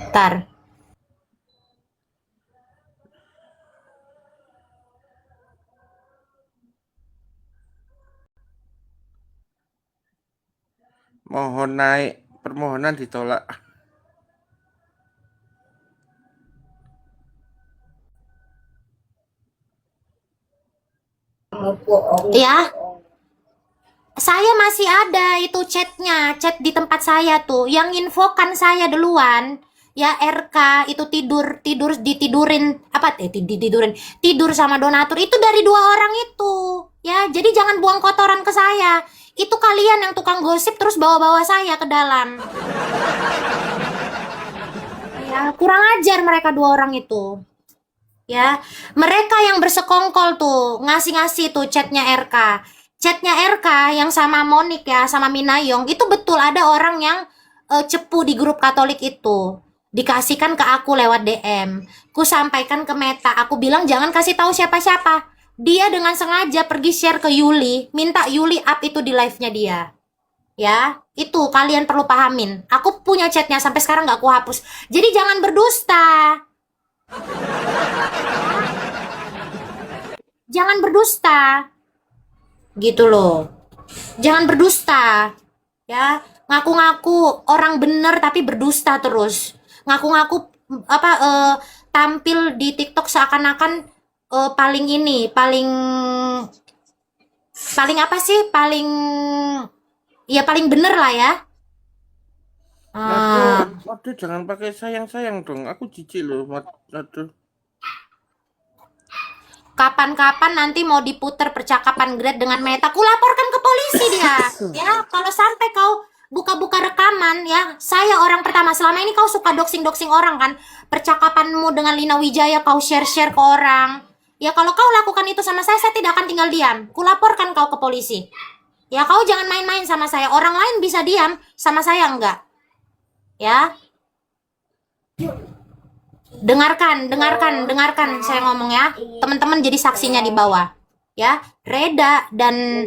Tar. Mohon naik, permohonan ditolak. Ya, saya masih ada itu chatnya, chat di tempat saya tuh, yang infokan saya duluan. Ya RK itu tidur tidur ditidurin apa ditidurin tidur sama donatur itu dari dua orang itu. Ya, jadi jangan buang kotoran ke saya. Itu kalian yang tukang gosip terus bawa-bawa saya ke dalam. Ya, kurang ajar mereka dua orang itu. Ya, mereka yang bersekongkol tuh, ngasih-ngasih tuh chatnya RK. Chatnya RK yang sama Monik ya, sama Minayong, itu betul ada orang yang cepu di grup Katolik itu. Dikasihkan ke aku lewat DM. Ku sampaikan ke Meta, aku bilang jangan kasih tahu siapa-siapa. Dia dengan sengaja pergi share ke Yuli, minta Yuli up itu di live-nya dia. Ya, itu kalian perlu pahamin. Aku punya chatnya sampai sekarang nggak aku hapus. Jadi jangan berdusta. Jangan berdusta. Gitu loh. Jangan berdusta. Ya, ngaku-ngaku orang bener tapi berdusta terus. Ngaku-ngaku apa tampil di TikTok seakan-akan paling ini, paling paling apa sih? Paling ya paling bener lah ya. Aduh, Ah, aduh, jangan pakai sayang-sayang dong. Aku jijik loh. Aduh. kapan-kapan nanti mau diputer percakapan Grade dengan Meta, ku laporkan ke polisi dia. Ya, kalau sampai kau buka-buka rekaman ya, saya orang pertama. Selama ini kau suka doxing-doxing orang kan? Percakapanmu dengan Lina Wijaya kau share-share ke orang. Ya kalau kau lakukan itu sama saya tidak akan tinggal diam. Ku laporkan kau ke polisi. Ya kau jangan main-main sama saya. Orang lain bisa diam, sama saya enggak. Ya, dengarkan saya ngomong ya. Teman-teman jadi saksinya di bawah. Ya, Reda dan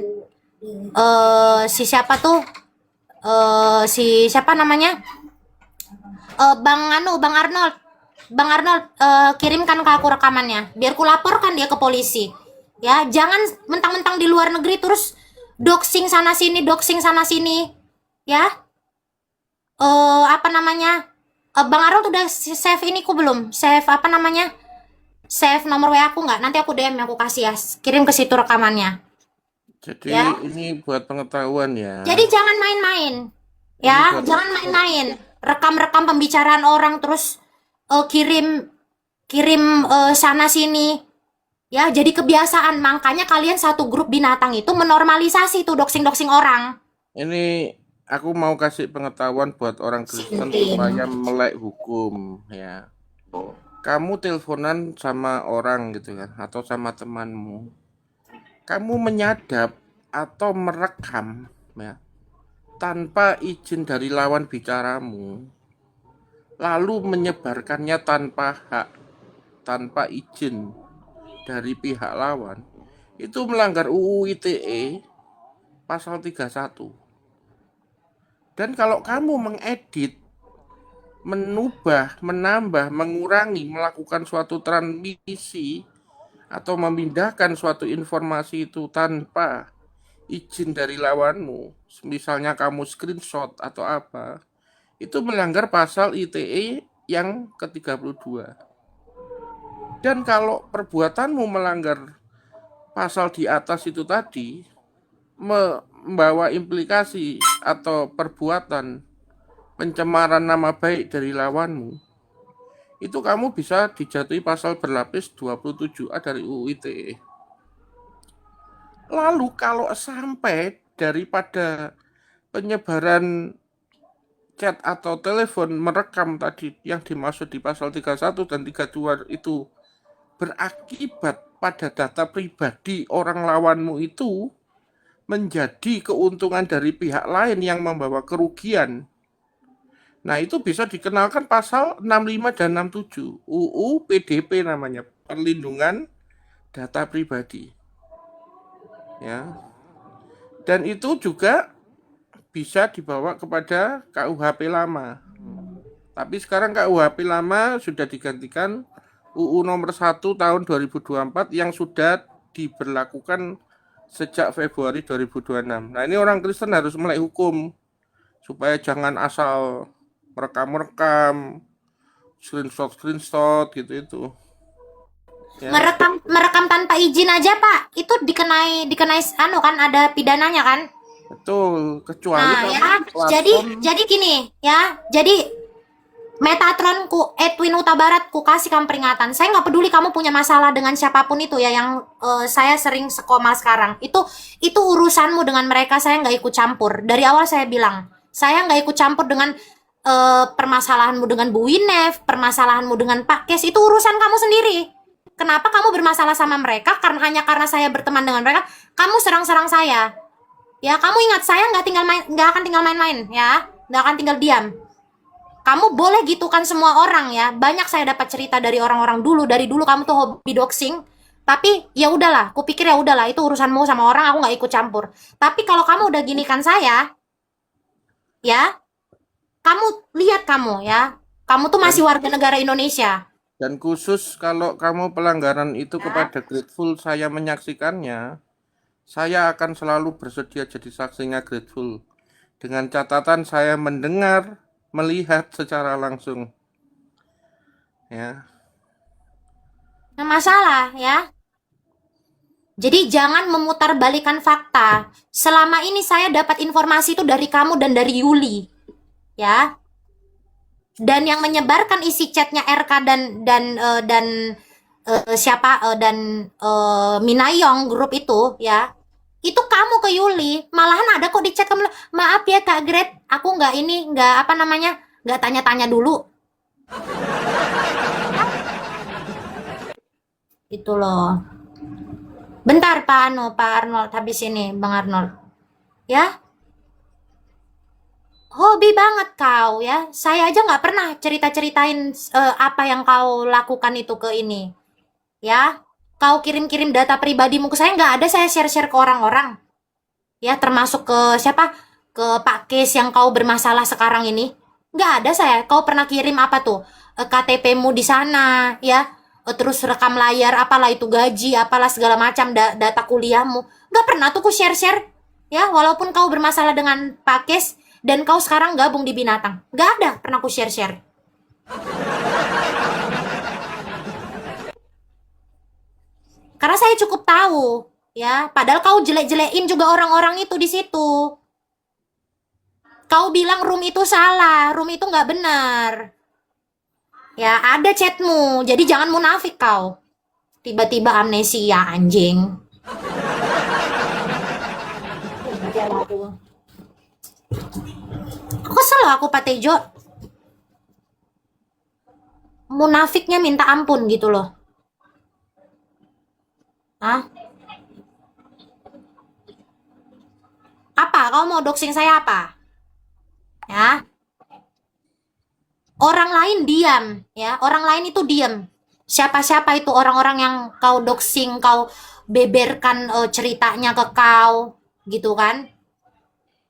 si siapa tuh? Si siapa namanya? Bang Arnold. Bang Arnold kirimkan ke aku rekamannya biar ku laporkan dia ke polisi. Ya, jangan mentang-mentang di luar negeri terus doxing sana sini. Ya, apa namanya? Bang Arnold udah save ini ku belum? Save apa namanya? Save nomor WA aku nggak? Nanti aku DM yang aku kasih ya. Kirim ke situ rekamannya. Jadi Ya. ini buat pengetahuan ya. Jadi jangan main-main. Ini Ya, buat jangan main-main. Rekam-rekam pembicaraan orang terus kirim kirim sana sini. Ya, jadi kebiasaan. Makanya kalian satu grup binatang itu menormalisasi tuh doxing-doxing orang. ini aku mau kasih pengetahuan buat orang Kristen Sintin. supaya melek hukum ya. Kamu teleponan sama orang gitu kan atau sama temanmu. Kamu menyadap atau merekam ya tanpa izin dari lawan bicaramu, lalu menyebarkannya tanpa hak, tanpa izin dari pihak lawan, itu melanggar UU ITE pasal 31. Dan kalau kamu mengedit, menubah, menambah, mengurangi, melakukan suatu transmisi atau memindahkan suatu informasi itu tanpa izin dari lawanmu, misalnya kamu screenshot atau apa, itu melanggar pasal ITE yang ke-32. Dan kalau perbuatanmu melanggar pasal di atas itu tadi, membawa implikasi atau perbuatan pencemaran nama baik dari lawanmu, itu kamu bisa dijatuhi pasal berlapis 27A dari UU ITE. Lalu kalau sampai daripada penyebaran chat atau telepon merekam tadi yang dimaksud di pasal 31 dan 32 itu berakibat pada data pribadi orang lawanmu itu menjadi keuntungan dari pihak lain yang membawa kerugian. Nah, itu bisa dikenalkan pasal 65 dan 67 UU PDP namanya, perlindungan data pribadi. Ya. Dan itu juga bisa dibawa kepada KUHP lama. Tapi sekarang KUHP lama sudah digantikan UU nomor 1 tahun 2024 yang sudah diberlakukan sejak Februari 2026. Nah, ini orang Kristen harus melek hukum supaya jangan asal merekam-rekam, screenshot gitu itu. Ya. Merekam tanpa izin aja, Pak. Itu dikenai anu kan, ada pidananya kan? Betul, kecuali Nah, kamu ya. Jadi gini, ya. Jadi Metatronku, Edwin Huta Barat, ku kasih kamu peringatan. Saya nggak peduli kamu punya masalah dengan siapapun itu ya, yang saya sering sekomal sekarang. Itu urusanmu dengan mereka, saya nggak ikut campur. Dari awal saya bilang, saya nggak ikut campur dengan permasalahanmu dengan Bu Winef, permasalahanmu dengan Pak Kes, itu urusan kamu sendiri. Kenapa kamu bermasalah sama mereka? Hanya karena saya berteman dengan mereka, kamu serang-serang saya. Ya, kamu ingat saya nggak akan tinggal main-main ya, nggak akan tinggal diam. Kamu boleh gitukan semua orang ya. Banyak saya dapat cerita dari orang-orang dulu. Dari dulu kamu tuh hobi doxing. Tapi ya udahlah, kupikir ya udahlah, itu urusanmu sama orang, aku nggak ikut campur. Tapi kalau kamu udah ginikan saya, ya, kamu lihat kamu ya, kamu tuh masih warga negara Indonesia. Dan khusus kalau kamu pelanggaran itu kepada Grateful, saya menyaksikannya, saya akan selalu bersedia jadi saksinya Grateful. Dengan catatan saya mendengar, melihat secara langsung. Ya. Nah, masalah ya. Jadi jangan memutarbalikan fakta. Selama ini saya dapat informasi itu dari kamu dan dari Yuli. Ya. Dan yang menyebarkan isi chatnya RK dan Minayong grup itu ya. Itu kamu ke Yuli, malahan ada kok di chat kamu, maaf ya Kak Gret, aku nggak apa namanya, nggak tanya-tanya dulu. Itu loh. Bentar Pak Arnold, habis ini Bang Arnold. Ya, hobi banget kau ya. Saya aja nggak pernah cerita-ceritain apa yang kau lakukan itu ke ini. Ya, kau kirim-kirim data pribadimu ke saya, nggak ada saya share-share ke orang-orang. Ya, termasuk ke siapa? Ke Pak Kes yang kau bermasalah sekarang ini. Nggak ada saya. Kau pernah kirim apa tuh? KTP-mu di sana, ya. Terus rekam layar, apalah itu gaji, apalah segala macam data kuliahmu. Nggak pernah tuh ku share-share. Ya, walaupun kau bermasalah dengan Pak Kes dan kau sekarang gabung di Binatang. Nggak ada pernah ku share-share. Karena saya cukup tahu, ya. Padahal kau jelek-jelekin juga orang-orang itu di situ. Kau bilang room itu salah, room itu nggak benar. Ya, ada chatmu, jadi jangan munafik kau. Tiba-tiba amnesia, anjing. Kesel loh aku Pak Tejo. Munafiknya minta ampun gitu loh. Hah? Apa? Kau mau doxing saya apa? Ya. Orang lain diam, ya. Orang lain itu diam. Siapa-siapa itu orang-orang yang kau doxing, kau beberkan ceritanya ke kau, gitu kan?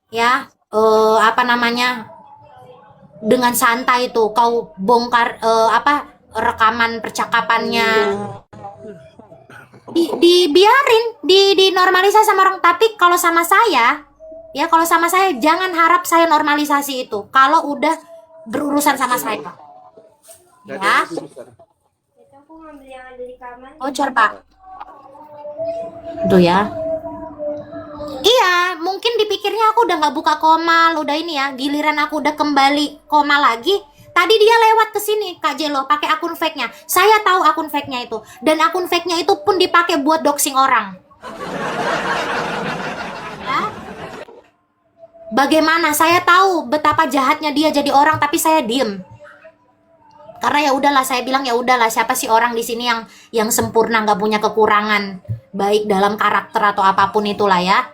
Ya, apa namanya? Dengan santai itu kau bongkar apa rekaman percakapannya. Dibiarin, dinormalisasi sama orang. Tapi kalau sama saya, ya kalau sama saya jangan harap saya normalisasi itu. Kalau udah berurusan sama saya, ya. Bocor Pak. Tuh ya. Iya, mungkin dipikirnya aku udah nggak buka komal, udah ini ya. Giliran aku udah kembali komal lagi. Tadi dia lewat ke sini, Kak Jelo, pakai akun fake-nya. Saya tahu akun fake-nya itu. Dan akun fake-nya itu pun dipakai buat doxing orang. Ya? Bagaimana? Saya tahu betapa jahatnya dia jadi orang, tapi saya diem. Karena ya udahlah, saya bilang ya udahlah, siapa sih orang di sini yang sempurna, nggak punya kekurangan, baik dalam karakter atau apapun itulah ya.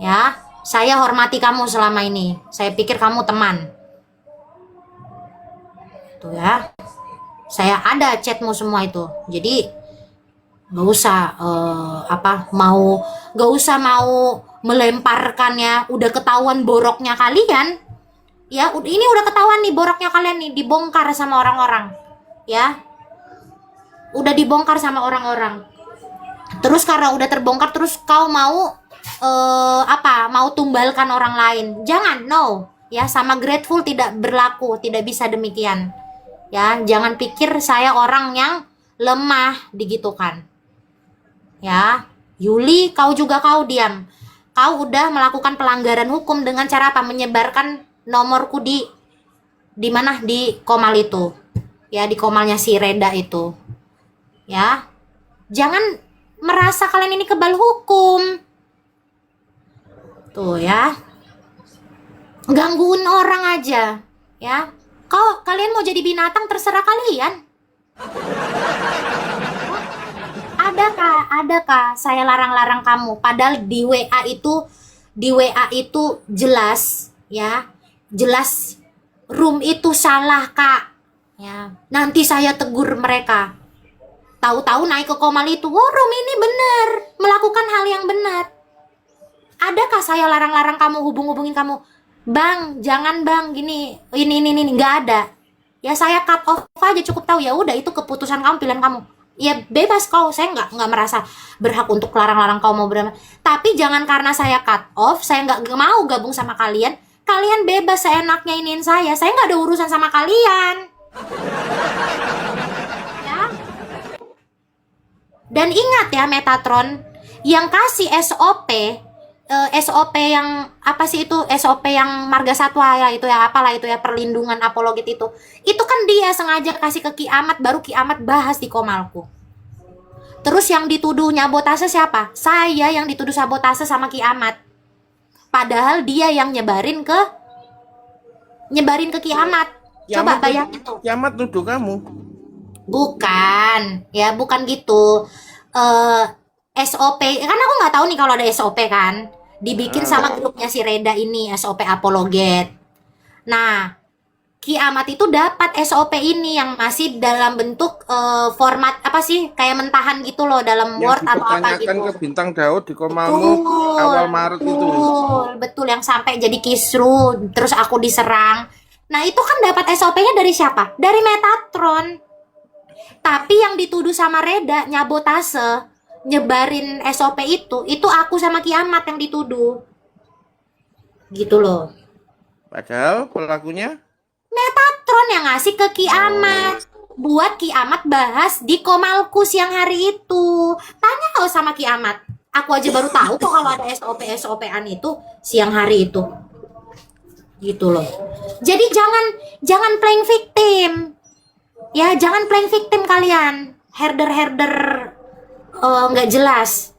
Ya, saya hormati kamu selama ini. Saya pikir kamu teman. Tuh ya. Saya ada chatmu semua itu. Jadi nggak usah nggak usah mau melemparkannya, udah ketahuan boroknya kalian. Ya, ini udah ketahuan nih boroknya kalian nih, dibongkar sama orang-orang. Ya, udah dibongkar sama orang-orang. Terus karena udah terbongkar, terus kau mau mau tumbalkan orang lain. Jangan, no. Ya, sama grateful tidak berlaku, tidak bisa demikian. Ya, jangan pikir saya orang yang lemah digitukan. Ya, Yuli, kau diam. Kau udah melakukan pelanggaran hukum dengan cara apa? Menyebarkan nomorku di mana, di Komal itu. Ya, di Komalnya si Reda itu. Ya. Jangan merasa kalian ini kebal hukum. Tuh ya. Gangguin orang aja, ya. Kalian mau jadi binatang terserah kalian. Adakah saya larang-larang kamu? Padahal di WA itu jelas, ya. Jelas room itu salah, Kak. Ya. Nanti saya tegur mereka. Tahu-tahu naik ke Komal itu, room ini benar, melakukan hal yang benar. Adakah saya larang-larang kamu, hubungin kamu, Bang, jangan Bang, gini, ini, nggak ada. Ya saya cut off aja, cukup tahu, ya udah itu keputusan kamu, pilihan kamu. Ya bebas kau, saya nggak merasa berhak untuk larang-larang kau mau berapa. Tapi jangan karena saya cut off, saya nggak mau gabung sama kalian, kalian bebas seenaknya iniin saya nggak ada urusan sama kalian. Ya. Dan ingat ya Metatron, yang kasih SOP yang apa sih itu, SOP yang Marga Satwa ya, itu ya apalah itu ya, perlindungan apologit itu kan dia sengaja kasih ke Kiamat, baru Kiamat bahas di Komalku. Terus yang dituduh nyabotase siapa? Saya yang dituduh sabotase sama Kiamat, padahal dia yang nyebarin ke Kiamat. Coba bayangin tuh. Kiamat nuduh kamu. Bukan, ya bukan gitu. SOP, kan aku nggak tahu nih kalau ada SOP kan, dibikin sama grupnya si Reda ini, SOP apologet. Nah, Kiamat itu dapat SOP ini yang masih dalam bentuk format apa sih, kayak mentahan gitu loh, dalam Yang Word atau apa gitu. ke Bintang Daud di Komalmu awal Maret itu. Betul, yang sampai jadi kisruh, terus aku diserang. Nah, itu kan dapat SOP-nya dari siapa? Dari Metatron. Tapi yang dituduh sama Reda nyabotase, nyebarin SOP itu aku sama Kiamat yang dituduh. Gitu loh. Padahal pelakunya Metatron yang ngasih ke Kiamat. Buat Kiamat bahas di Komalku siang hari itu. Tanya kau sama Kiamat. Aku aja baru tahu kok kalau ada SOP-an itu siang hari itu. Gitu loh. Jadi jangan playing victim. Ya, jangan playing victim kalian. Herder nggak jelas.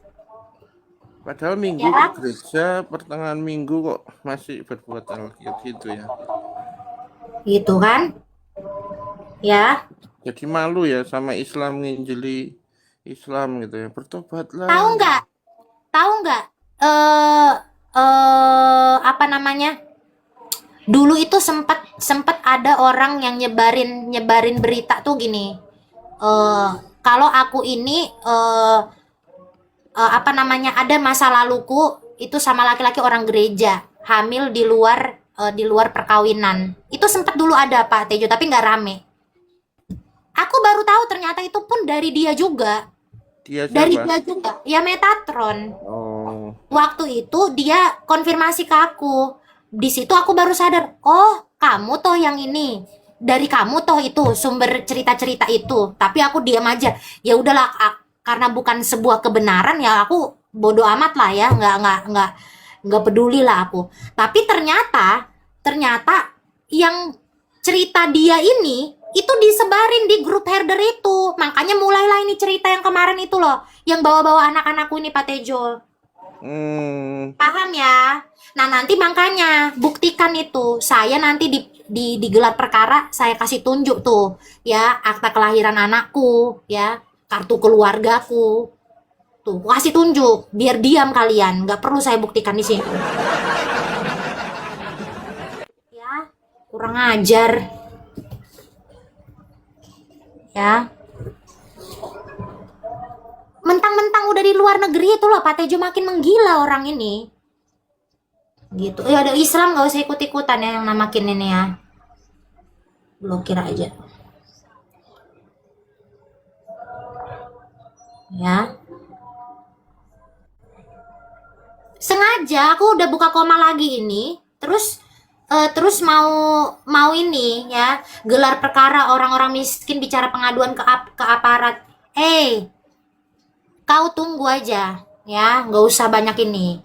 padahal minggu Ya. ke gereja pertengahan minggu kok masih berbuat hal gitu ya. Gitu kan? Ya. Jadi malu ya sama Islam, nginjili Islam gitu ya. Bertobatlah. Tahu nggak? Apa namanya? Dulu itu sempat ada orang yang nyebarin berita tuh gini. Kalau aku ini apa namanya, ada masa laluku itu sama laki-laki orang gereja, hamil di luar perkawinan. Itu sempat dulu ada Pak Tejo, tapi nggak rame. Aku baru tahu ternyata itu pun dari dia juga. Dia siapa? Dari dia juga. Ya Metatron. Oh. Waktu itu dia konfirmasi ke aku. Di situ aku baru sadar, oh kamu toh yang ini, dari kamu toh itu sumber cerita-cerita itu. Tapi aku diam aja. Ya udahlah, karena bukan sebuah kebenaran ya aku bodoh amat lah ya, nggak peduli lah aku. Tapi ternyata yang cerita dia ini itu disebarin di grup herder itu. Makanya mulailah ini cerita yang kemarin itu loh, yang bawa-bawa anak-anakku ini Pak Tejo. Paham ya? Nah nanti makanya buktikan itu. Saya nanti di gelar perkara saya kasih tunjuk tuh ya, akta kelahiran anakku ya, kartu keluargaku tuh, kasih tunjuk biar diam kalian, nggak perlu saya buktikan di sini. Ya, kurang ajar ya. Mentang-mentang udah di luar negeri itu loh Pak Tejo, makin menggila orang ini. gitu. Ya ada Islam nggak usah ikut-ikutan ya yang namakin ini ya. Blokir aja. Ya. Sengaja aku udah buka koma lagi ini, terus mau ini ya, gelar perkara orang-orang miskin bicara pengaduan ke aparat. Hey, kau tunggu aja ya, nggak usah banyak ini.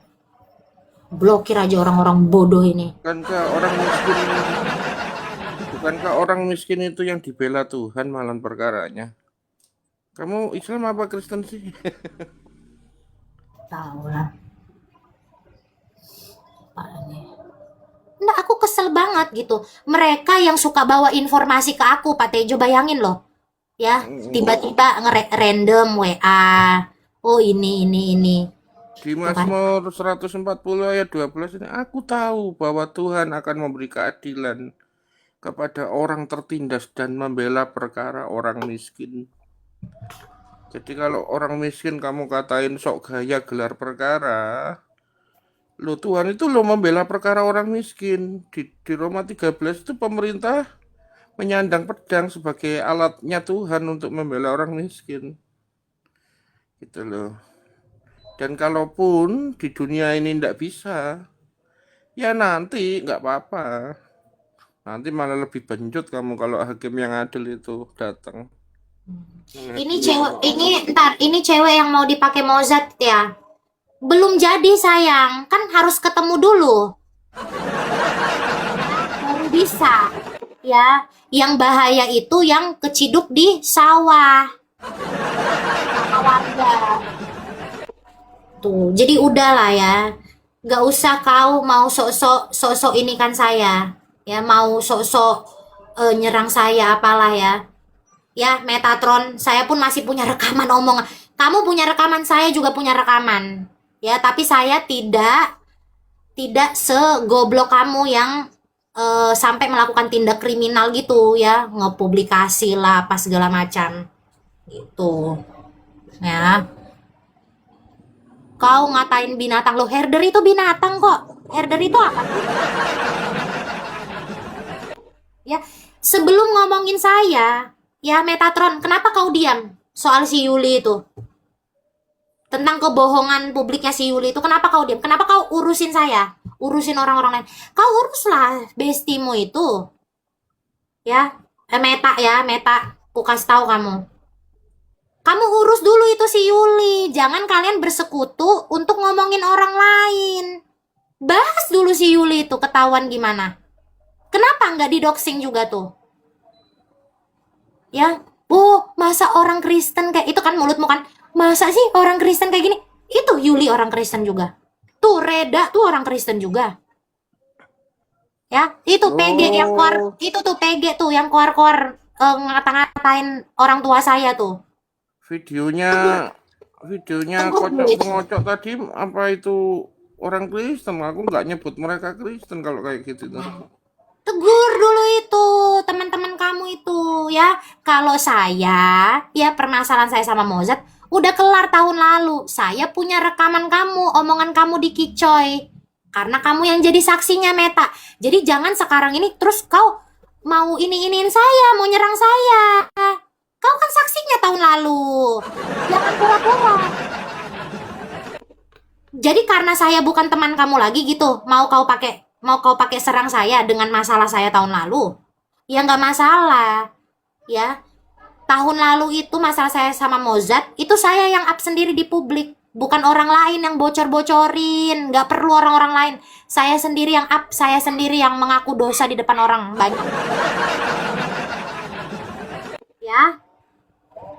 Blokir aja orang-orang bodoh ini. Bukankah orang miskin itu yang dibela Tuhan malam perkaranya? Kamu Islam apa Kristen sih? Tahu lah. Nggak, aku kesel banget gitu. Mereka yang suka bawa informasi ke aku, Pak Tejo, bayangin loh. Ya, tiba-tiba random WA. Oh, ini. Di Tuh kan. Mazmur 140 ayat 12 ini, aku tahu bahwa Tuhan akan memberi keadilan kepada orang tertindas dan membela perkara orang miskin. Jadi kalau orang miskin kamu katain sok gaya gelar perkara, lo Tuhan itu lo membela perkara orang miskin. Di Roma 13 itu pemerintah menyandang pedang sebagai alatnya Tuhan untuk membela orang miskin. Gitu loh. Dan kalaupun di dunia ini tidak bisa, ya nanti nggak apa-apa. Nanti malah lebih benjut kamu kalau hakim yang adil itu datang. Ini cewek yang mau dipakai Mozart ya. Belum jadi sayang, kan harus ketemu dulu. Baru bisa. Ya, yang bahaya itu yang keciduk di sawah. Sama warga. Tuh, jadi udahlah ya. Gak usah kau mau sok-sok ini kan saya. Ya, mau sok-sok nyerang saya apalah ya. Ya, Metatron, saya pun masih punya rekaman omongan. Kamu punya rekaman, saya juga punya rekaman. Ya, tapi saya tidak segoblok kamu yang sampai melakukan tindak kriminal gitu ya, ngepublikasi lah apa segala macam. Gitu. Ya. Kau ngatain binatang lo, herder itu binatang kok. Herder itu apa? Ya, sebelum ngomongin saya, ya Metatron, kenapa kau diam soal si Yuli itu? Tentang kebohongan publiknya si Yuli itu, kenapa kau diam? Kenapa kau urusin saya? Urusin orang-orang lain. Kau uruslah bestimu itu. Ya, Meta, ku kasih tahu kamu. Kamu urus dulu itu si Yuli. Jangan kalian bersekutu untuk ngomongin orang lain. Bahas dulu si Yuli itu ketahuan gimana. Kenapa nggak didoxing juga tuh? Ya, masa orang Kristen kayak itu kan mulutmu kan? Masa sih orang Kristen kayak gini? Itu Yuli orang Kristen juga. Tuh Reda tuh orang Kristen juga. Ya, itu PG yang keluar, itu tuh PG tuh yang keluar ngata-ngatain orang tua saya tuh. Videonya Tegur kocok itu. pengocok tadi apa itu orang Kristen? Aku nggak nyebut mereka Kristen kalau kayak gitu tuh. Tegur dulu itu teman-teman kamu itu ya. Kalau saya, ya permasalahan saya sama Mozart udah kelar tahun lalu. Saya punya rekaman kamu, omongan kamu di Kicoy. Karena kamu yang jadi saksinya Meta. Jadi jangan sekarang ini terus kau mau ini-iniin saya, mau nyerang saya. Kau kan saksinya tahun lalu. Jangan pura-pura. Jadi karena saya bukan teman kamu lagi gitu, mau kau pakai serang saya dengan masalah saya tahun lalu. Ya nggak masalah. Ya. Tahun lalu itu masalah saya sama Mozart, itu saya yang up sendiri di publik. Bukan orang lain yang bocor-bocorin. Nggak perlu orang-orang lain. Saya sendiri yang up, saya sendiri yang mengaku dosa di depan orang banyak. Ya.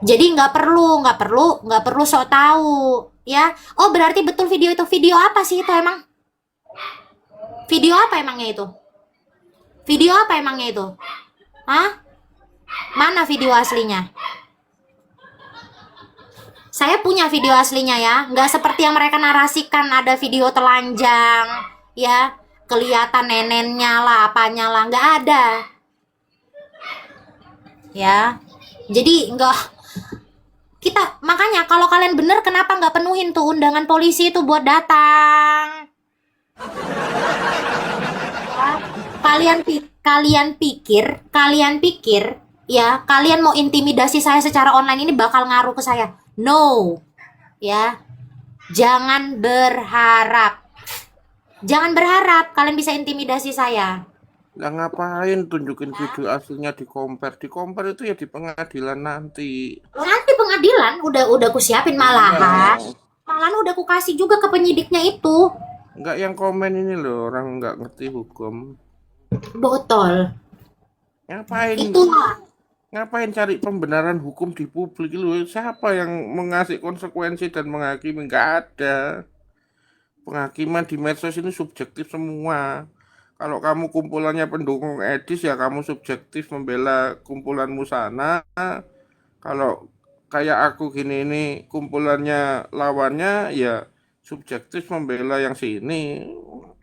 Jadi nggak perlu sok tahu. Ya. Oh, berarti betul video itu. Video apa sih itu emang? Video apa emangnya itu? Video apa emangnya itu? Hah? Mana video aslinya? Saya punya video aslinya ya. Nggak seperti yang mereka narasikan ada video telanjang. Ya. Kelihatan nenennya lah, apanya lah. Nggak ada. Ya. Jadi nggak... Makanya kalau kalian bener kenapa nggak penuhin tuh undangan polisi itu buat datang? Ya, kalian pikir ya, kalian mau intimidasi saya secara online ini bakal ngaruh ke saya? No, ya. Jangan berharap. Jangan berharap kalian bisa intimidasi saya. Lah ngapain tunjukin video aslinya di compare? Di compare itu ya di pengadilan nanti. Loh, nanti pengadilan udah ku siapin malahan. Iya. Malahan udah ku kasih juga ke penyidiknya itu. Enggak yang komen ini loh, orang nggak ngerti hukum. Botol. Ngapain Itulah. ngapain cari pembenaran hukum di publik loh? Siapa yang mengasih konsekuensi dan menghakimi? Nggak ada. Penghakiman di medsos ini subjektif semua. Kalau kamu kumpulannya pendukung Edis ya kamu subjektif membela kumpulanmu sana. Kalau kayak aku gini ini kumpulannya lawannya ya subjektif membela yang sini.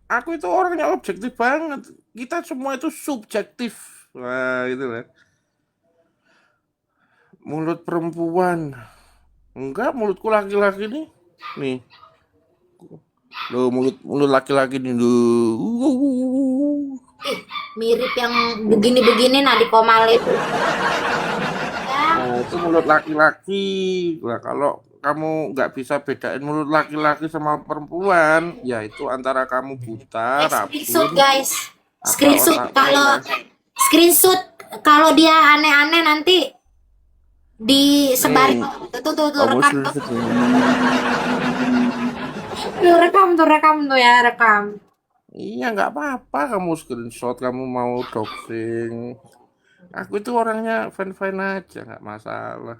Aku itu orangnya objektif banget. Kita semua itu subjektif. Wah, gitu lah. Mulut perempuan. Enggak, mulutku laki-laki nih. Nih. Loh, mulut laki-laki nih. Loh. Mirip yang begini-begini nah di Komal itu. Ya, Nah, itu mulut laki-laki. Nah, kalau kamu nggak bisa bedain mulut laki-laki sama perempuan, ya itu antara kamu buta, screenshot rabun, guys. apa Screenshot otakmu kalau ya. screenshot kalau dia aneh-aneh nanti disebarin. Nih, Tuh kamu rekam tuh. Tuh rekam tuh ya rekam. iya nggak apa-apa kamu screenshot, kamu mau doxing. Aku itu orangnya fan-fan aja, nggak masalah.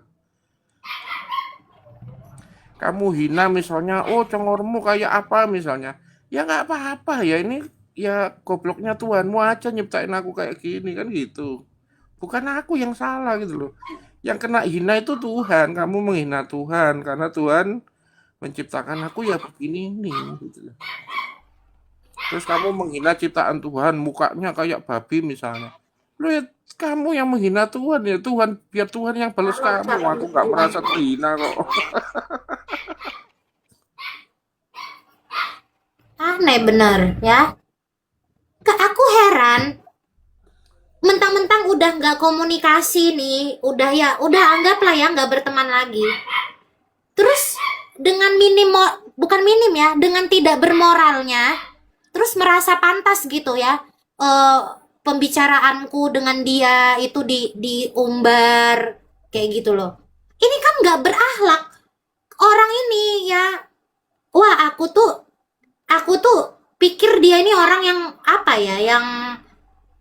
Kamu hina misalnya, oh congormu kayak apa misalnya. Ya nggak apa-apa ya, ini ya gobloknya Tuhanmu aja nyiptain aku kayak gini kan gitu. Bukan aku yang salah gitu loh. Yang kena hina itu Tuhan, kamu menghina Tuhan karena Tuhan menciptakan aku ya begini nih gitu loh. Terus kamu menghina ciptaan Tuhan, mukanya kayak babi misalnya. Lu ya kamu yang menghina Tuhan ya Tuhan, biar Tuhan yang balas kamu. Aku nggak merasa terhina kok. Aneh bener ya. Aku heran. Mentang-mentang udah nggak komunikasi nih, udah anggaplah ya nggak berteman lagi. Terus dengan bukan minim ya, dengan tidak bermoralnya, terus merasa pantas gitu ya, eh pembicaraanku dengan dia itu diumbar kayak gitu loh. Ini kan nggak berakhlak orang ini ya. Wah, aku tuh pikir dia ini orang yang apa ya, yang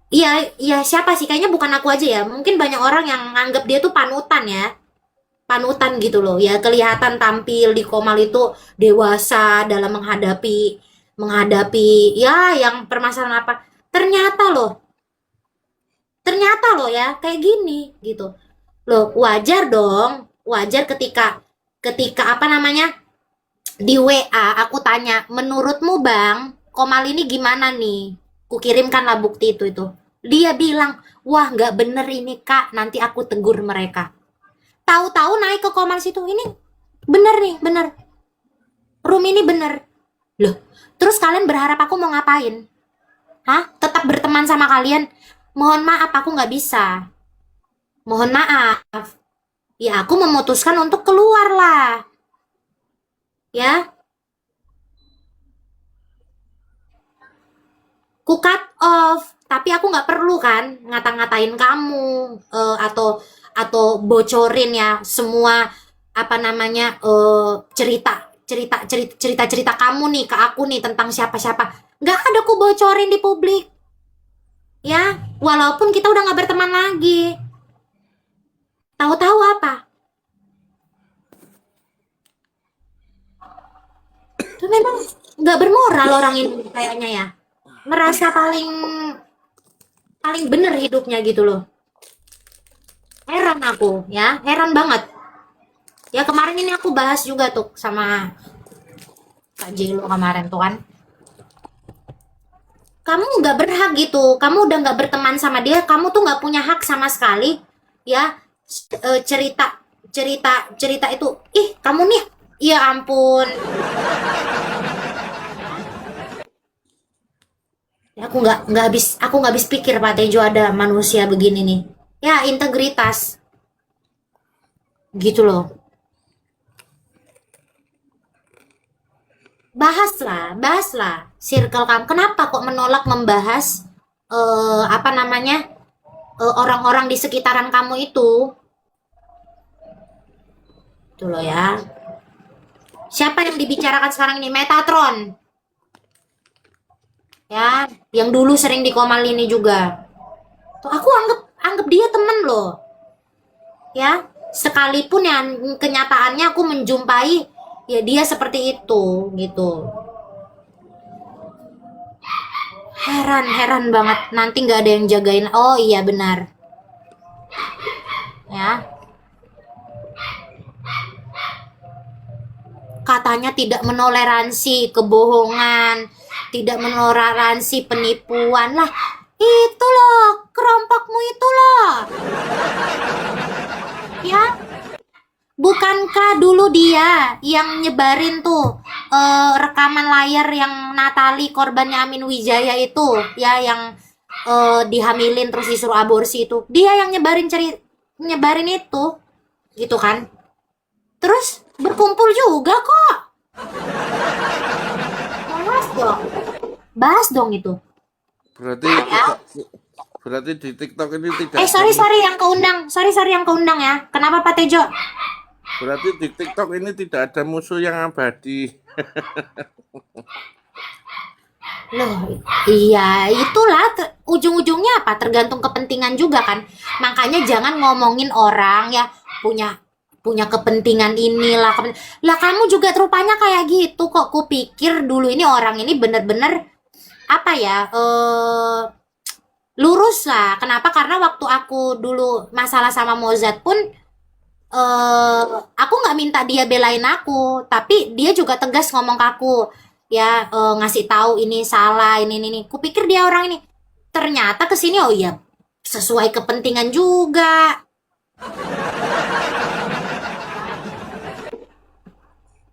ya siapa sih? Kayaknya bukan aku aja ya. Mungkin banyak orang yang nganggap dia tuh panutan ya. Panutan gitu loh. Ya kelihatan tampil di Komal itu dewasa dalam menghadapi menghadapi ya yang permasalahan apa. Ternyata loh ya kayak gini gitu. Loh, wajar dong. Wajar ketika ketika apa namanya? Di WA aku tanya, "Menurutmu, Bang, Komal ini gimana nih?" Kukirimkanlah bukti itu. Dia bilang, "Wah, nggak bener ini, Kak. Nanti aku tegur mereka." Tahu-tahu naik ke Komal situ. Ini bener nih, bener. Room ini bener. Loh, terus kalian berharap aku mau ngapain? Hah? Tetap berteman sama kalian? Mohon maaf, aku nggak bisa. Mohon maaf. Ya, aku memutuskan untuk keluar lah. Ya, ku cut off. Tapi aku nggak perlu kan ngata-ngatain kamu atau bocorin ya semua apa namanya cerita kamu nih ke aku nih tentang siapa-siapa. Nggak ada ku bocorin di publik. Ya, walaupun kita udah nggak berteman lagi. Tahu-tahu apa? Itu memang nggak bermoral orang ini kayaknya ya. Merasa paling paling bener hidupnya gitu loh. Heran aku ya, heran banget. Ya kemarin ini aku bahas juga tuh sama Kak Jelo kemarin tuh kan. Kamu nggak berhak gitu, kamu udah nggak berteman sama dia, kamu tuh nggak punya hak sama sekali ya. Cerita cerita cerita itu, ih kamu nih, ya ampun. Ya, aku nggak habis pikir Pak Tejo ada manusia begini nih. Ya, integritas gitu loh. Bahaslah circle kamu. Kenapa kok menolak membahas apa namanya? Orang-orang di sekitaran kamu itu? Tuh loh ya. Siapa yang dibicarakan sekarang ini? Metatron. Ya, yang dulu sering di Komal ini juga. Tuh aku anggap anggap dia temen loh. Ya, sekalipun yang kenyataannya aku menjumpai ya dia seperti itu gitu. Heran banget nanti nggak ada yang jagain. Oh iya benar ya, katanya tidak menoleransi kebohongan, tidak menoleransi penipuan lah. Itu loh kerompokmu itu loh ya. Bukankah dulu dia yang nyebarin tuh rekaman layar yang Natali korbannya Amin Wijaya itu ya, yang dihamilin terus disuruh aborsi itu. Dia yang nyebarin itu gitu kan. Terus berkumpul juga kok. Bahas dong. Bahas dong itu. Berarti Ya. berarti di TikTok ini tidak Sorry ada yang keundang. Sorry yang keundang ya. Kenapa Pak Tejo? berarti di TikTok ini tidak ada musuh yang abadi. Loh, iya itulah ujung-ujungnya apa? Tergantung kepentingan juga kan. Makanya jangan ngomongin orang ya punya punya kepentingan inilah. Lah kamu juga rupanya kayak gitu kok. Kupikir dulu ini orang ini bener-bener apa ya? Lurus lah. Kenapa? Karena waktu aku dulu masalah sama Mozart pun aku nggak minta dia belain aku, tapi dia juga tegas ngomong ke aku, ya ngasih tahu ini salah, ini. Kupikir dia orang ini, ternyata kesini oh iya sesuai kepentingan juga,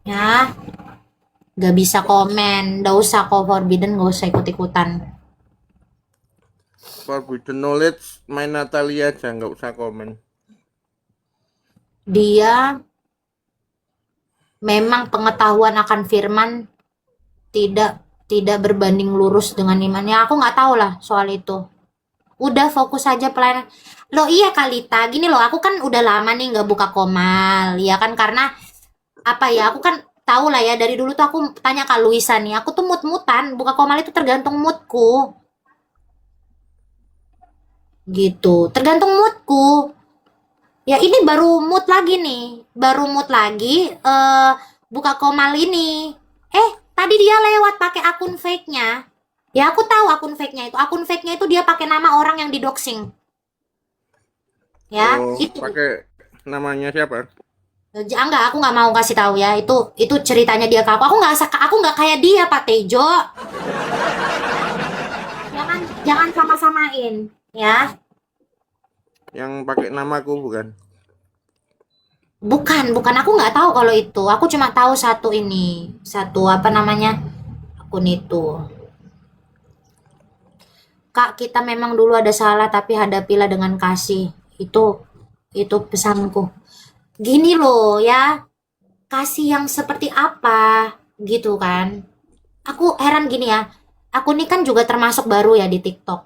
ya nggak bisa komen, nggak usah kok forbidden, nggak usah ikut-ikutan. Forbidden knowledge main Natalia aja nggak usah komen. Dia memang pengetahuan akan firman tidak tidak berbanding lurus dengan imannya. Aku nggak tahu lah soal itu. Udah fokus aja pelayanan. Loh iya Kalita, gini loh, aku kan udah lama nih nggak buka Komal, ya kan karena apa ya, aku kan tahu lah ya dari dulu tuh aku tanya Kak Luisa nih, aku tuh mut-mutan, buka Komal itu tergantung moodku, gitu, tergantung moodku. Ya ini baru mood lagi nih, baru mood lagi, buka Komal ini. Tadi dia lewat pakai akun fake-nya. Ya aku tahu akun fake-nya itu. Akun fake-nya itu dia pakai nama orang yang didoxing. Ya, Oh, itu. pakai namanya siapa? Enggak, aku nggak mau kasih tahu ya. Itu ceritanya dia ke aku. Aku nggak kayak dia, Pak Tejo. Jangan sama-samain, ya. Yang pakai namaku bukan? Bukan, aku nggak tahu kalau itu. Aku cuma tahu satu ini, satu apa namanya akun itu. Kak, kita memang dulu ada salah, tapi hadapilah dengan kasih. Itu pesanku. Gini loh ya, kasih yang seperti apa gitu kan. Aku heran gini ya. Aku ini kan juga termasuk baru ya di TikTok.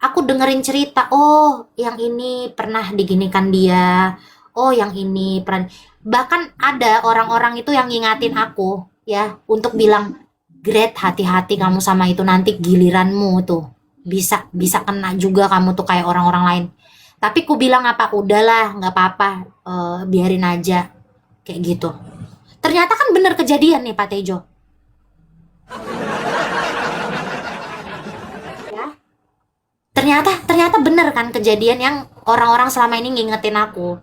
Aku dengerin cerita, oh yang ini pernah diginikan dia. Oh yang ini pernah. Bahkan ada orang-orang itu yang ngingatin aku ya untuk bilang, "Great, hati-hati kamu sama itu nanti giliranmu tuh. Bisa bisa kena juga kamu tuh kayak orang-orang lain." Tapi ku bilang apa? Udahlah, nggak apa-apa. Biarin aja kayak gitu. Ternyata kan bener kejadian nih Pak Tejo. Ya. Ternyata bener kan kejadian yang orang-orang selama ini ngingetin aku.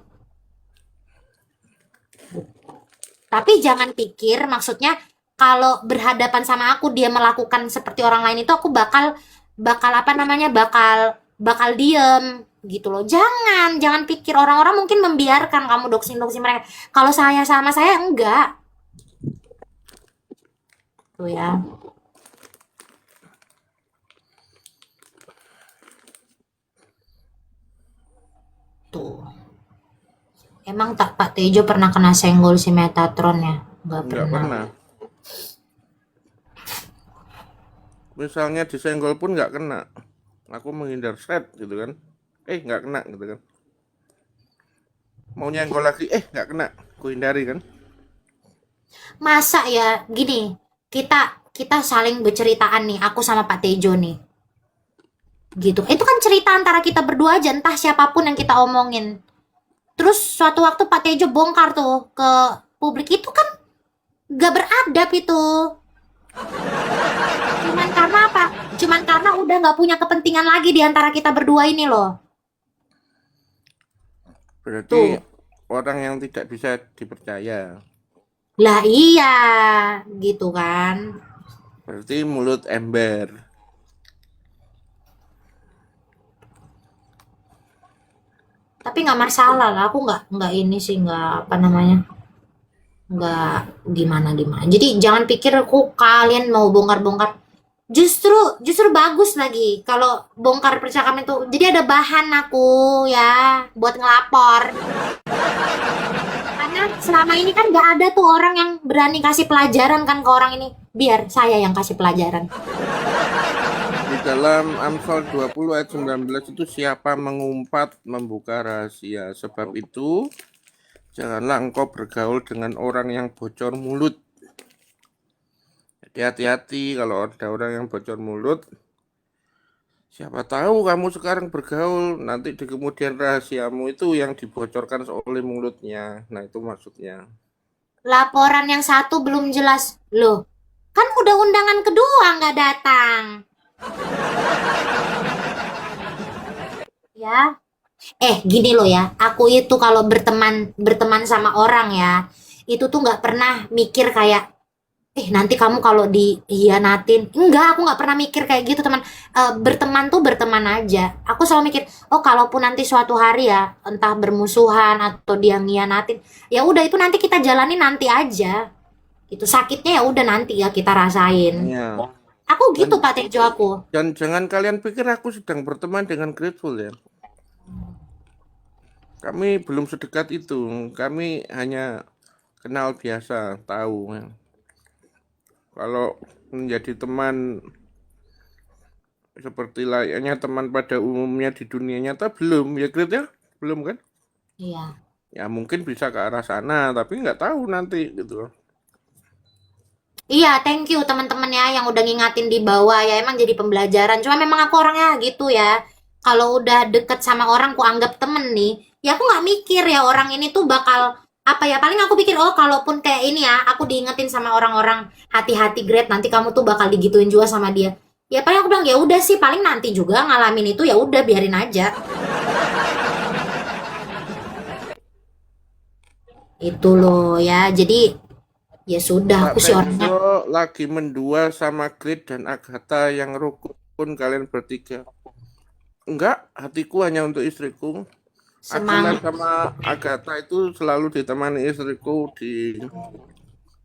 Tapi jangan pikir maksudnya kalau berhadapan sama aku dia melakukan seperti orang lain itu aku bakal bakal apa namanya bakal diem gitu loh. Jangan pikir orang-orang mungkin membiarkan kamu doxing-doxing mereka. Kalau saya sama saya enggak. Tuh ya. Emang tak Pak Tejo pernah kena senggol si Metatron ya? Nggak Nggak pernah. pernah. Misalnya disenggol pun nggak kena. Aku menghindar set gitu kan. Nggak kena gitu kan. Mau nyenggol lagi, nggak kena. Aku hindari kan. Masa ya gini, kita kita saling berceritaan nih, aku sama Pak Tejo nih. Gitu. Itu kan cerita antara kita berdua aja, entah siapapun yang kita omongin. Terus suatu waktu Pak Tejo bongkar tuh ke publik, itu kan gak beradab itu. Cuman karena apa? Cuman karena udah gak punya kepentingan lagi di antara kita berdua ini loh. Berarti Tuh. orang yang tidak bisa dipercaya. Lah iya, gitu kan. Berarti mulut ember. Tapi nggak masalah lah, aku nggak ini sih, nggak apa namanya, nggak gimana gimana. Jadi jangan pikir aku kalian mau bongkar-bongkar. Justru justru bagus lagi kalau bongkar percakapan itu. Jadi ada bahan aku ya buat ngelapor. Karena selama ini kan nggak ada tuh orang yang berani kasih pelajaran kan ke orang ini. Biar saya yang kasih pelajaran. Di dalam Amsal 20 ayat 19 itu siapa mengumpat membuka rahasia. Sebab itu janganlah engkau bergaul dengan orang yang bocor mulut. Jadi hati-hati kalau ada orang yang bocor mulut. Siapa tahu kamu sekarang bergaul, nanti di kemudian rahasiamu itu yang dibocorkan oleh mulutnya. Nah itu maksudnya. Laporan yang satu belum jelas. Loh, kan udah undangan kedua nggak datang. Ya, gini loh ya, aku itu kalau berteman berteman sama orang ya, itu tuh nggak pernah mikir kayak, nanti kamu kalau dihianatin. Enggak, aku nggak pernah mikir kayak gitu teman. Berteman tuh berteman aja. Aku selalu mikir, oh kalaupun nanti suatu hari ya, entah bermusuhan atau dia ngianatin, ya udah itu nanti kita jalani nanti aja. Itu sakitnya ya udah nanti ya kita rasain. Ya. Aku gitu Dan, Pak Tejo aku. dan jangan kalian pikir aku sedang berteman dengan Grateful ya. Kami belum sedekat itu. Kami hanya kenal biasa, tahu. Ya. Kalau menjadi teman seperti layaknya teman pada umumnya di dunia nyata belum ya Grit ya? Belum kan? Iya. Ya mungkin bisa ke arah sana, tapi nggak tahu nanti gitu. Iya, thank you teman-teman ya yang udah ngingatin di bawah ya. Emang jadi pembelajaran. Cuma memang aku orangnya gitu ya. Kalau udah deket sama orang, ku anggap temen nih. Ya aku nggak mikir ya orang ini tuh bakal apa ya. Paling aku pikir, oh kalaupun kayak ini ya, aku diingetin sama orang-orang, hati-hati Gret, nanti kamu tuh bakal digituin juga sama dia. Ya paling aku bilang ya udah sih, paling nanti juga ngalamin itu ya udah biarin aja. Itu loh ya. Jadi ya sudah, Pak aku sih orangnya. Tejo lagi mendua sama Grit dan Agatha yang rukun kalian bertiga. Enggak, hatiku hanya untuk istriku. Akila Semangat. sama Agatha itu selalu ditemani istriku di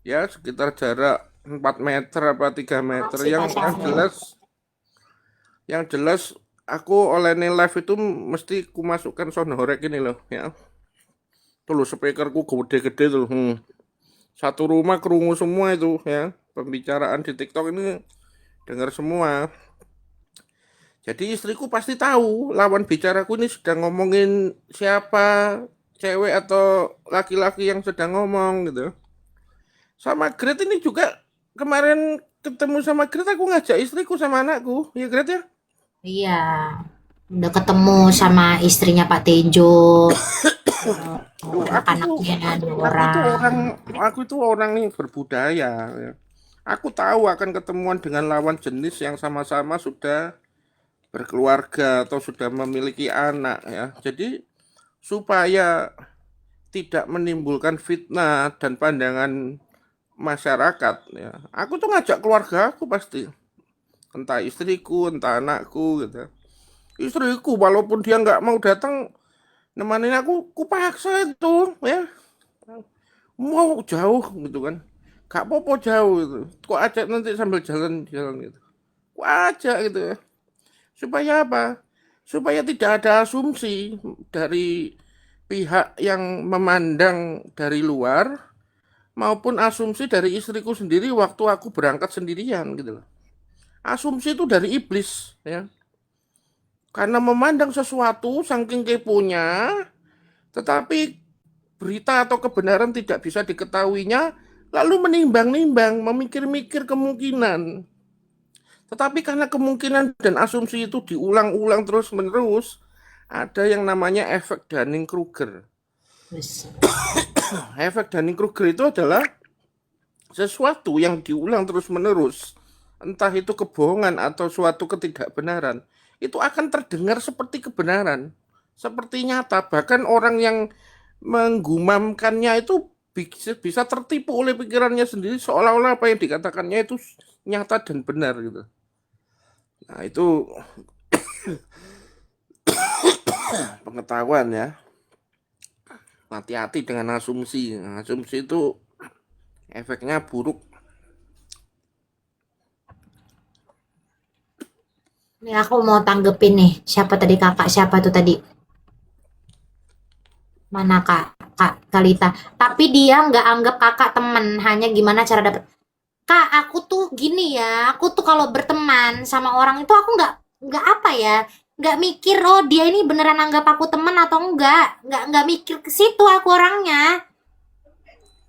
ya sekitar jarak 4 meter apa 3 meter. Si Yang pacarnya. jelas aku oleh live itu mesti ku masukkan sound horeg ini loh ya. Tuh loh speakerku gede-gede tuh. Satu rumah kerungu semua itu ya. Pembicaraan di TikTok ini dengar semua. Jadi istriku pasti tahu lawan bicaraku ini sedang ngomongin siapa, cewek atau laki-laki yang sedang ngomong gitu. Sama Gret ini juga kemarin ketemu sama Gret aku ngajak istriku sama anakku, ya Gret ya. Iya, udah ketemu sama istrinya Pak Tejo, Duh, anak-anaknya dua aku itu orang. orang aku itu orang yang berbudaya. Ya. Aku tahu akan ketemuan dengan lawan jenis yang sama-sama sudah berkeluarga atau sudah memiliki anak ya. Jadi supaya tidak menimbulkan fitnah dan pandangan masyarakat ya. Aku tuh ngajak keluarga aku pasti, entah istriku, entah anakku gitu. Istriku walaupun dia nggak mau datang nemenin aku, kupaksa itu ya. Mau jauh gitu kan. Gak apa-apa jauh gitu. Kok ajak nanti sambil jalan-jalan gitu. Kok ajak gitu ya. Supaya apa? Supaya tidak ada asumsi dari pihak yang memandang dari luar maupun asumsi dari istriku sendiri waktu aku berangkat sendirian gitu loh. Asumsi itu dari iblis ya. Karena memandang sesuatu saking keponya, tetapi berita atau kebenaran tidak bisa diketahuinya, lalu menimbang-nimbang, memikir-mikir kemungkinan. Tetapi karena kemungkinan dan asumsi itu diulang-ulang terus-menerus, ada yang namanya efek Dunning-Kruger. Efek Dunning-Kruger itu adalah sesuatu yang diulang terus-menerus, entah itu kebohongan atau suatu ketidakbenaran, itu akan terdengar seperti kebenaran, seperti nyata. Bahkan orang yang menggumamkannya itu bisa tertipu oleh pikirannya sendiri seolah-olah apa yang dikatakannya itu nyata dan benar gitu. Nah, itu pengetahuan ya. Hati-hati dengan asumsi. Nah, asumsi itu efeknya buruk. Nih aku mau tanggepin nih. Siapa tadi kakak? Siapa tuh tadi? Mana kak? Kak Kalita. Tapi dia nggak anggap kakak temen. Hanya gimana cara dapet. Kak, aku tuh gini ya. Aku tuh kalau berteman sama orang itu aku nggak apa ya. Nggak mikir oh dia ini beneran anggap aku temen atau enggak. Nggak mikir ke situ aku orangnya.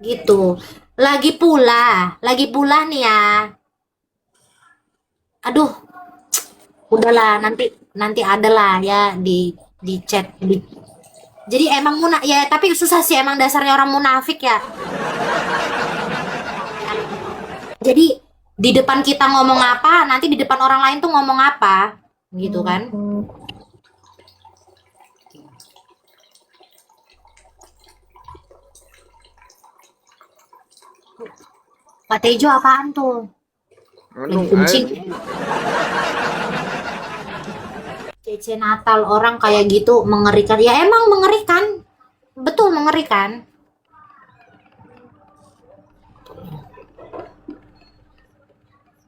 Gitu. Lagi pula nih ya. Aduh, udahlah nanti ada lah ya di chat jadi emang ya tapi susah sih emang dasarnya orang munafik ya. Jadi di depan kita ngomong apa, nanti di depan orang lain tuh ngomong apa, gitu kan? Pak Tejo apaan tuh? Anu, Lagi kencing. Cece Natal orang kayak gitu mengerikan. Ya emang mengerikan. Betul mengerikan.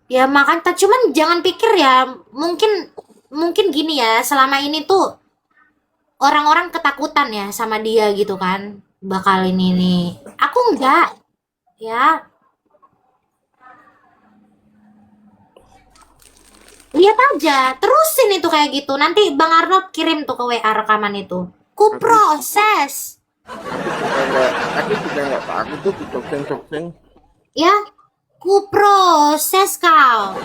Ya makanya cuman jangan pikir ya mungkin gini ya selama ini tuh orang-orang ketakutan ya sama dia gitu kan bakal ini nih aku enggak ya lihat aja terusin itu kayak gitu nanti Bang Arnold kirim tuh ke WA rekaman itu ku proses aku juga nggak takut tuh didokseng-dokseng. ya ku proses kau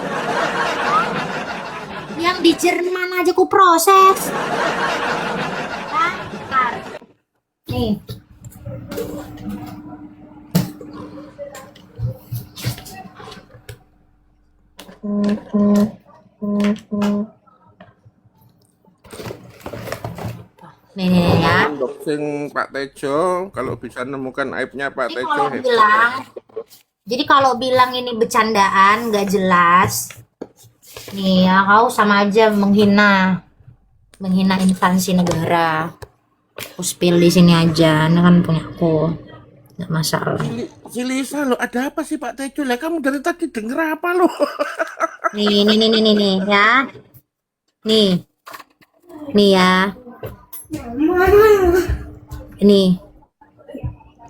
yang di Jerman aja ku proses Bentar. Nih nih ya. Doxing Pak Tejo, kalau bisa nemukan aibnya Pak Jadi Tejo kalau bilang, jadi kalau bilang ini bercandaan nggak jelas, nih ya kau sama aja menghina instansi negara. Aku spill di sini aja, ini kan punya aku, nggak masalah. Si Lisa lo, ada apa sih Pak Tejo? Lah kamu dari tadi denger apa lo? Nih ya, nih ya, ini.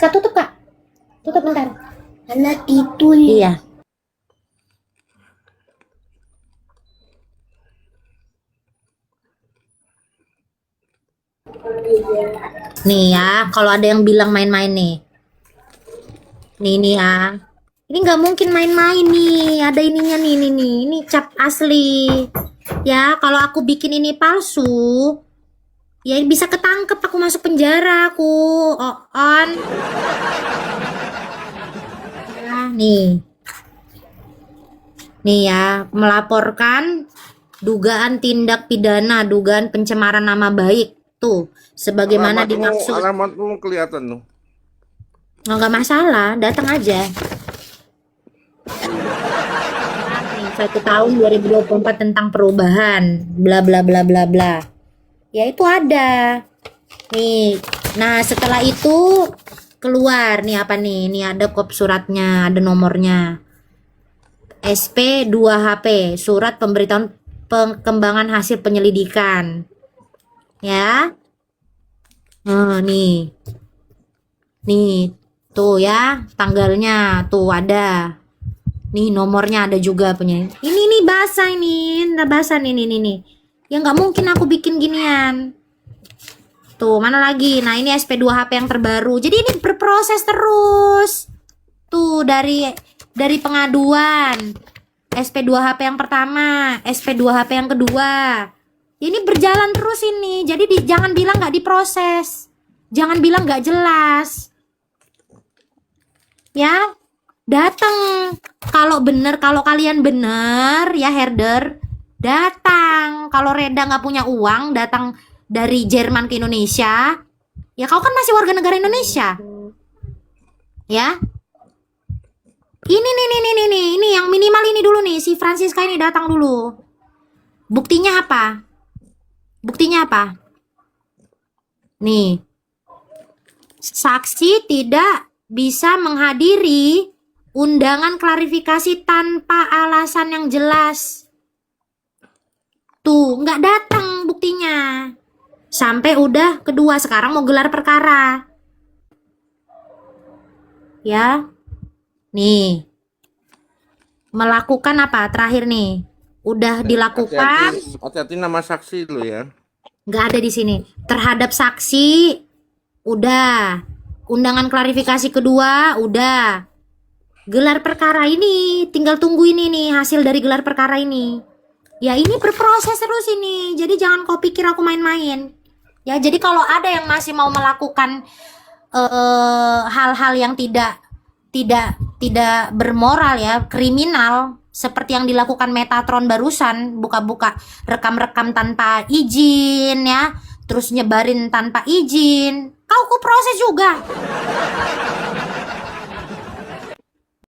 Kak tutup kak, tutup bentar. Anak itu Iya. Nih ya, kalau ada yang bilang main-main nih. Nih ya. Ini nggak mungkin main-main nih. Ada ininya nih. Ini cap asli. Ya, kalau aku bikin ini palsu, ya bisa ketangkep aku masuk penjara aku. On. Ya, nih. Nih ya, melaporkan dugaan tindak pidana, dugaan pencemaran nama baik. Tuh, sebagaimana dimaksud. Alamatmu kelihatan loh. Nggak masalah, datang aja. Nih, 1 tahun 2024 tentang perubahan, bla bla bla bla bla. Ya itu ada. Nih, nah setelah itu keluar nih apa nih? Ini ada kop suratnya, ada nomornya. SP 2HP, surat pemberitahuan pengembangan hasil penyelidikan. Ya. Nih, nih, tuh ya, tanggalnya tuh ada. Nih nomornya ada juga punya. Ini nih basah ini, udah basah nih. Ya nggak mungkin aku bikin ginian. Tuh, mana lagi? Nah, ini SP2 HP yang terbaru. Jadi ini berproses terus. Tuh dari pengaduan. SP2 HP yang pertama, SP2 HP yang kedua. Ini berjalan terus ini. Jadi jangan bilang nggak diproses. Jangan bilang nggak jelas. Ya, datang. Kalau bener, kalau kalian bener ya herder, datang. Kalau Reda nggak punya uang, datang dari Jerman ke Indonesia. Ya kau kan masih warga negara Indonesia. Ya. Ini yang minimal ini dulu nih, si Francisca ini datang dulu. Buktinya apa? Buktinya apa? Nih, saksi tidak bisa menghadiri undangan klarifikasi tanpa alasan yang jelas. Tuh, nggak datang buktinya. Sampai udah kedua, sekarang mau gelar perkara. Ya, nih. Melakukan apa? Terakhir nih. Udah dilakukan. Hati-hati nama saksi lo ya. Nggak ada di sini. Terhadap saksi, udah. Undangan klarifikasi kedua, udah. Gelar perkara ini, tinggal tunggu ini nih, hasil dari gelar perkara ini. Ya ini berproses terus ini, jadi jangan kau pikir aku main-main. Ya, jadi kalau ada yang masih mau melakukan hal-hal yang tidak bermoral ya, kriminal, seperti yang dilakukan Metatron barusan, buka-buka rekam-rekam tanpa izin ya, terus nyebarin tanpa izin, kau ku proses juga.